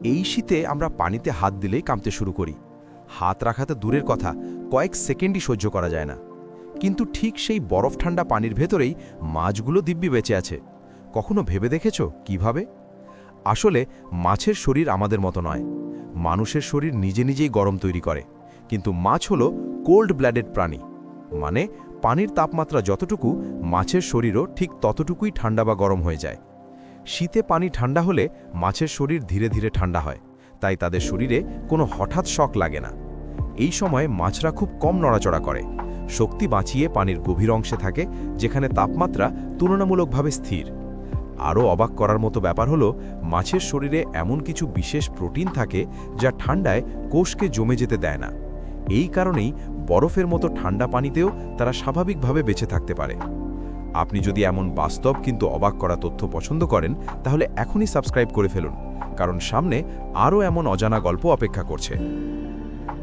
এই শীতে আমরা পানিতে হাত দিলেই কাঁপতে শুরু করি। হাত রাখা তো দূরের কথা, কয়েক সেকেন্ডই সহ্য করা যায় না। কিন্তু ঠিক সেই বরফ ঠান্ডা পানির ভেতরেই মাছগুলো দিব্যি বেঁচে আছে। কখনো ভেবে দেখেছ কিভাবে? আসলে মাছের শরীর আমাদের মতো নয়। মানুষের শরীর নিজে নিজেই গরম তৈরি করে, কিন্তু মাছ হলো কোল্ড ব্লাডেড প্রাণী। মানে পানির তাপমাত্রা যতটুকু, মাছের শরীরও ঠিক ততটুকুই ঠান্ডা বা গরম হয়ে যায়। শীতে পানি ঠান্ডা হলে মাছের শরীর ধীরে ধীরে ঠান্ডা হয়, তাই তাদের শরীরে কোনো হঠাৎ শক লাগে না। এই সময় মাছরা খুব কম নড়াচড়া করে, শক্তি বাঁচিয়ে পানির গভীর অংশে থাকে, যেখানে তাপমাত্রা তুলনামূলকভাবে স্থির। আরও অবাক করার মতো ব্যাপার হলো, মাছের শরীরে এমন কিছু বিশেষ প্রোটিন থাকে যা ঠান্ডায় কোষকে জমে যেতে দেয় না। এই কারণেই বরফের মতো ঠান্ডা পানিতেও তারা স্বাভাবিকভাবে বেঁচে থাকতে পারে। আপনি যদি এমন বাস্তব কিন্তু অবাক করা তথ্য পছন্দ করেন, তাহলে এখনই সাবস্ক্রাইব করে ফেলুন, কারণ সামনে আরও এমন অজানা গল্প অপেক্ষা করছে।